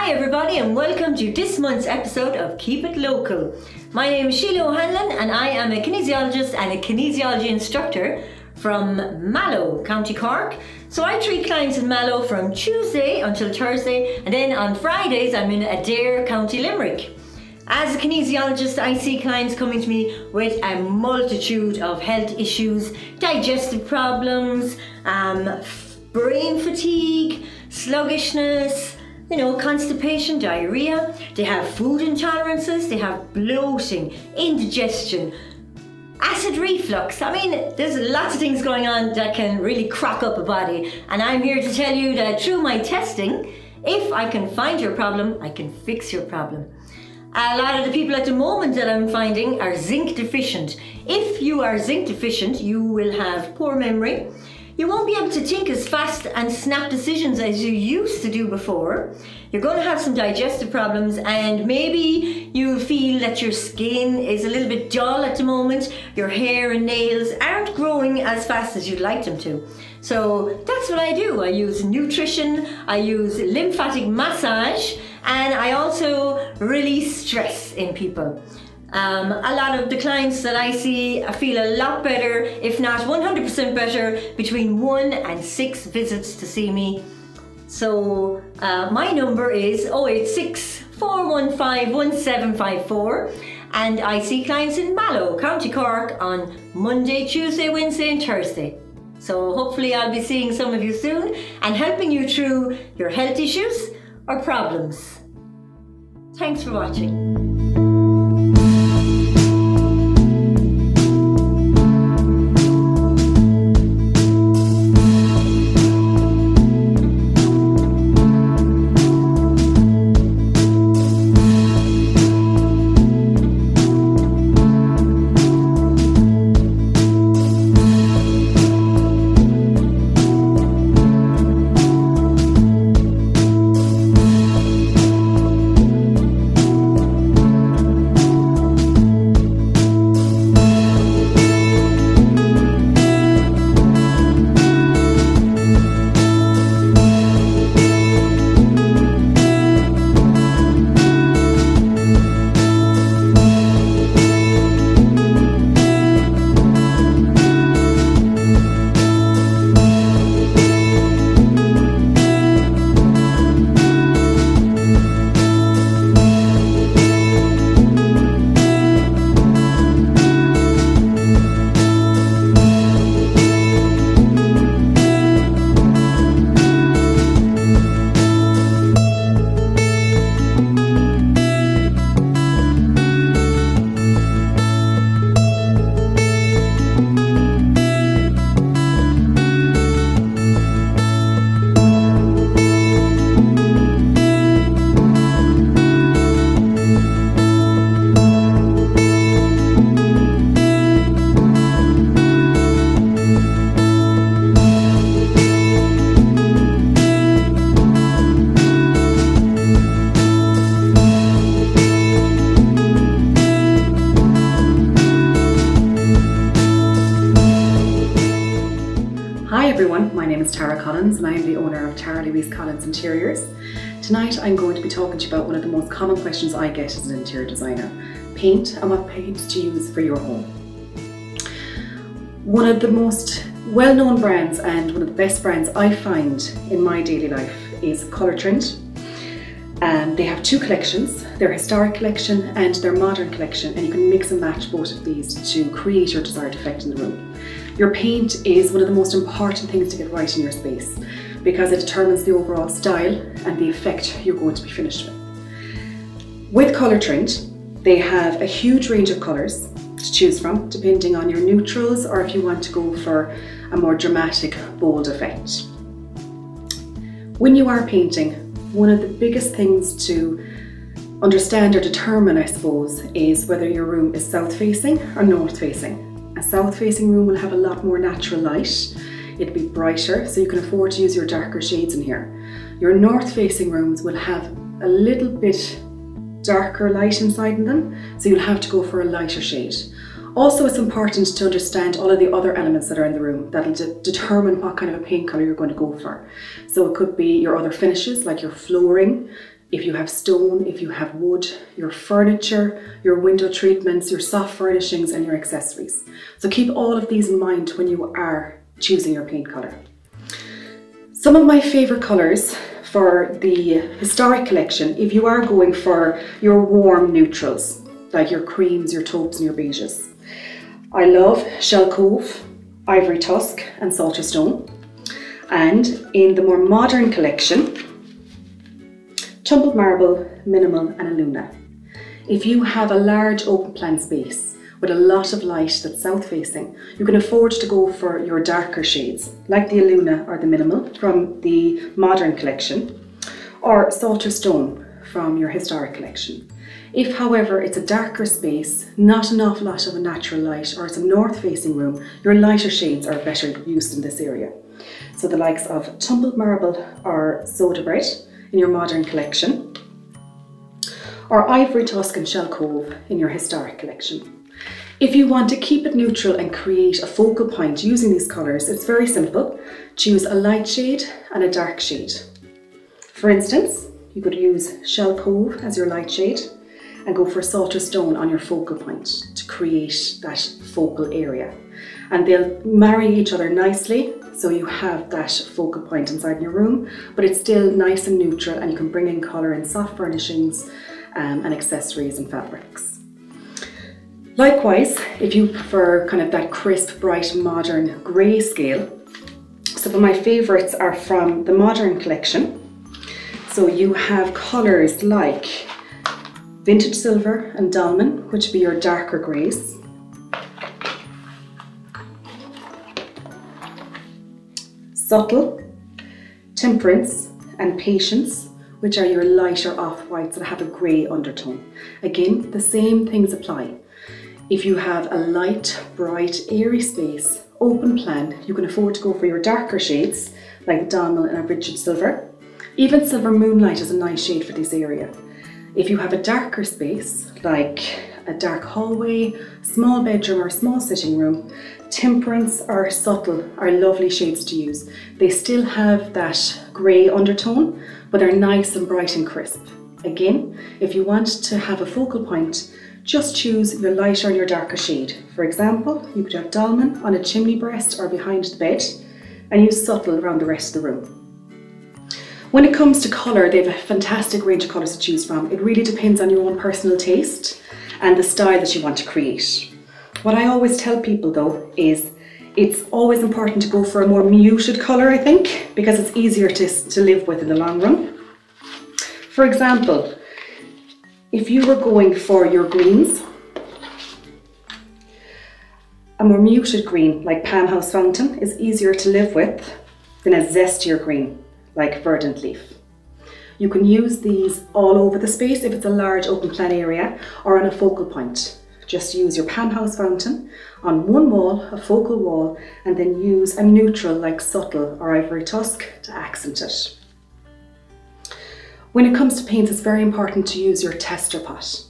Hi everybody and welcome to this month's episode of Keep It Local. My name is Sheila O'Hanlon and I am a kinesiologist and a kinesiology instructor from Mallow, County Cork. So I treat clients in Mallow from Tuesday until Thursday, and then on Fridays I'm in Adair, County Limerick. As a kinesiologist, I see clients coming to me with a multitude of health issues, digestive problems, brain fatigue, sluggishness, constipation, diarrhea. They have food intolerances, they have bloating, indigestion, acid reflux. I mean, there's lots of things going on that can really crock up a body. And I'm here to tell you that through my testing, if I can find your problem, I can fix your problem. A lot of the people at the moment that I'm finding are zinc deficient. If you are zinc deficient, you will have poor memory. You won't be able to think as fast and snap decisions as you used to do before. You're going to have some digestive problems, and maybe you feel that your skin is a little bit dull at the moment. Your hair and nails aren't growing as fast as you'd like them to. So that's what I do. I use nutrition, I use lymphatic massage, and I also release stress in people. A lot of the clients that I see feel a lot better, if not 100% better, between 1 and 6 visits to see me. So my number is 086 415 1754, and I see clients in Mallow, County Cork on Monday, Tuesday, Wednesday and Thursday. So hopefully I'll be seeing some of you soon and helping you through your health issues or problems. Thanks for watching. Hi everyone, my name is Tara Collins and I am the owner of Tara Louise Collins Interiors. Tonight I'm going to be talking to you about one of the most common questions I get as an interior designer: paint and what paint to use for your home. One of the most well-known brands and one of the best brands I find in my daily life is Colour Trend. They have 2 collections, their historic collection and their modern collection, and you can mix and match both of these to create your desired effect in the room. Your paint is one of the most important things to get right in your space because it determines the overall style and the effect you're going to be finished with. With Colour Trend, they have a huge range of colours to choose from depending on your neutrals or if you want to go for a more dramatic, bold effect. When you are painting, one of the biggest things to understand or determine, I suppose, is whether your room is south-facing or north-facing. A south-facing room will have a lot more natural light. It'll be brighter, so you can afford to use your darker shades in here. Your north-facing rooms will have a little bit darker light inside in them, so you'll have to go for a lighter shade. Also, it's important to understand all of the other elements that are in the room that'll determine what kind of a paint colour you're going to go for. So it could be your other finishes, like your flooring, if you have stone, if you have wood, your furniture, your window treatments, your soft furnishings and your accessories. So keep all of these in mind when you are choosing your paint colour. Some of my favourite colours for the historic collection, if you are going for your warm neutrals, like your creams, your taupes and your beiges. I love Shell Cove, Ivory Tusk and Salter Stone. And in the more modern collection, Tumbled Marble, Minimal and Luna. If you have a large open plan space with a lot of light that's south facing, you can afford to go for your darker shades, like the Luna or the Minimal from the modern collection, or Salter Stone from your historic collection. If, however, it's a darker space, not an awful lot of a natural light, or it's a north-facing room, your lighter shades are better used in this area. So the likes of Tumbled Marble or Soda Bread in your modern collection, or Ivory Tusk and Shell Cove in your historic collection. If you want to keep it neutral and create a focal point using these colours, it's very simple. Choose a light shade and a dark shade. For instance, you could use Shell Cove as your light shade and go for Salter Stone on your focal point to create that focal area. And they'll marry each other nicely, so you have that focal point inside your room, but it's still nice and neutral, and you can bring in colour in soft furnishings and accessories and fabrics. Likewise, if you prefer kind of that crisp, bright, modern grey scale, some of my favourites are from the modern collection. So you have colours like Vintage Silver and Dolman, which would be your darker greys. Subtle, Temperance and Patience, which are your lighter off-whites that have a grey undertone. Again, the same things apply. If you have a light, bright, airy space, open plan, you can afford to go for your darker shades like Dolman and a Vintage Silver. Even Silver Moonlight is a nice shade for this area. If you have a darker space, like a dark hallway, small bedroom or small sitting room, Temperance or Subtle are lovely shades to use. They still have that grey undertone, but they're nice and bright and crisp. Again, if you want to have a focal point, just choose your lighter and your darker shade. For example, you could have Dolman on a chimney breast or behind the bed, and use Subtle around the rest of the room. When it comes to colour, they have a fantastic range of colours to choose from. It really depends on your own personal taste and the style that you want to create. What I always tell people though is it's always important to go for a more muted colour, I think, because it's easier to live with in the long run. For example, if you were going for your greens, a more muted green like Palm House Fountain is easier to live with than a zestier green like Verdant Leaf. You can use these all over the space if it's a large open plan area or on a focal point. Just use your Palm House Fountain on one wall, a focal wall, and then use a neutral like Subtle or Ivory Tusk to accent it. When it comes to paints, it's very important to use your tester pot.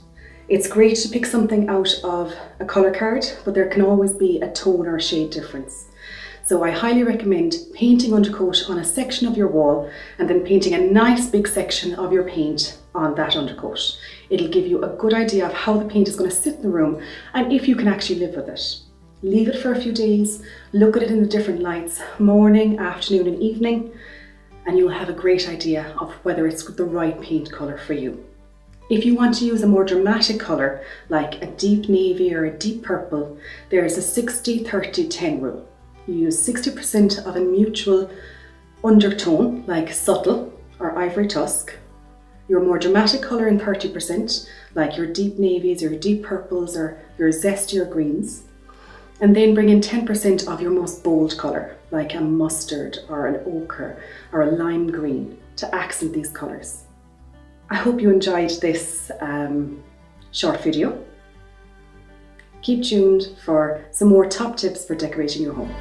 It's great to pick something out of a colour card, but there can always be a tone or a shade difference. So I highly recommend painting undercoat on a section of your wall and then painting a nice big section of your paint on that undercoat. It'll give you a good idea of how the paint is going to sit in the room and if you can actually live with it. Leave it for a few days, look at it in the different lights, morning, afternoon and evening, and you'll have a great idea of whether it's the right paint colour for you. If you want to use a more dramatic colour, like a deep navy or a deep purple, there is a 60-30-10 rule. You use 60% of a mutual undertone, like Subtle or Ivory Tusk, your more dramatic colour in 30%, like your deep navies, your deep purples or your zestier greens, and then bring in 10% of your most bold colour, like a mustard or an ochre or a lime green, to accent these colours. I hope you enjoyed this short video. Keep tuned for some more top tips for decorating your home.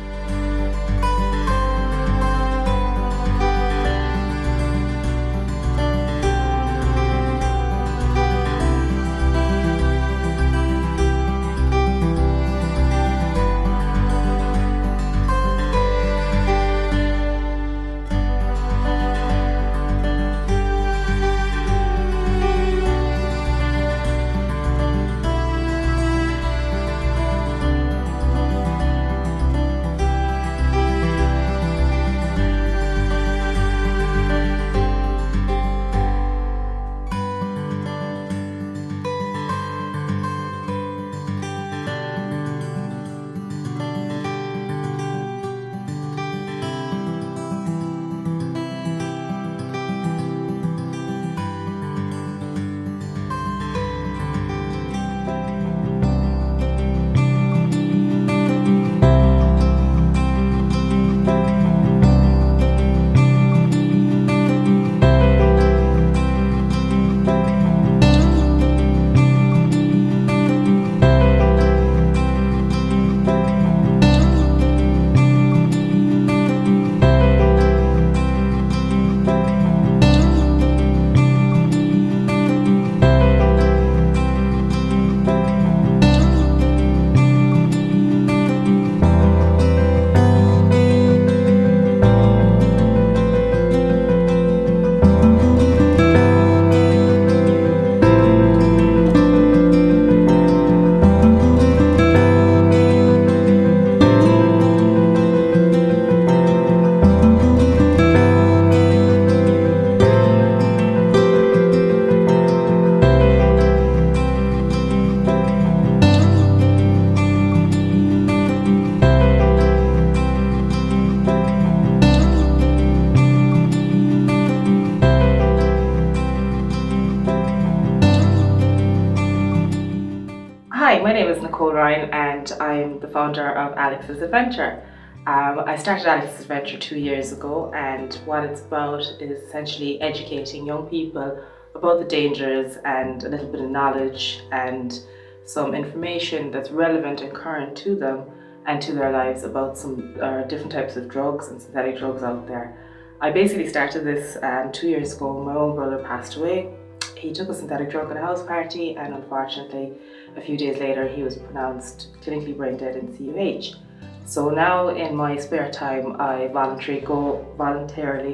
Nicole Ryan and I'm the founder of Alex's Adventure. I started Alex's Adventure 2 years ago, and what it's about is essentially educating young people about the dangers and a little bit of knowledge and some information that's relevant and current to them and to their lives about some different types of drugs and synthetic drugs out there. I basically started this 2 years ago. My own brother passed away. He took a synthetic drug at a house party, and unfortunately a few days later he was pronounced clinically brain dead in CUH. So now in my spare time I voluntarily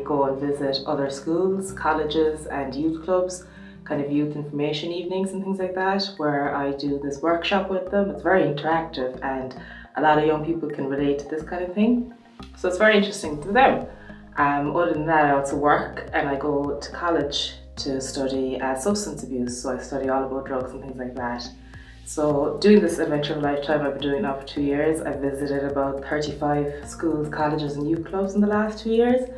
go and visit other schools, colleges and youth clubs, kind of youth information evenings and things like that, where I do this workshop with them. It's very interactive and a lot of young people can relate to this kind of thing. So it's very interesting to them. Other than that, I also work and I go to college to study substance abuse. So I study all about drugs and things like that. So doing this adventure of a lifetime, I've been doing it now for 2 years. I've visited about 35 schools, colleges and youth clubs in the last 2 years,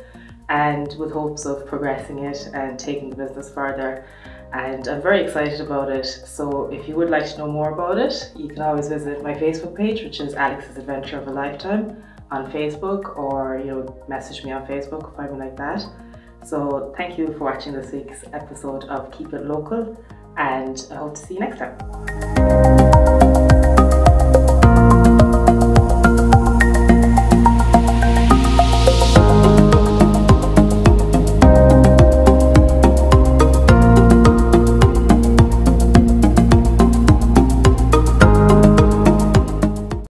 and with hopes of progressing it and taking the business further. And I'm very excited about it. So if you would like to know more about it, you can always visit my Facebook page, which is Alex's Adventure of a Lifetime on Facebook, or message me on Facebook, find me like that. So thank you for watching this week's episode of Keep It Local, and I hope to see you next time.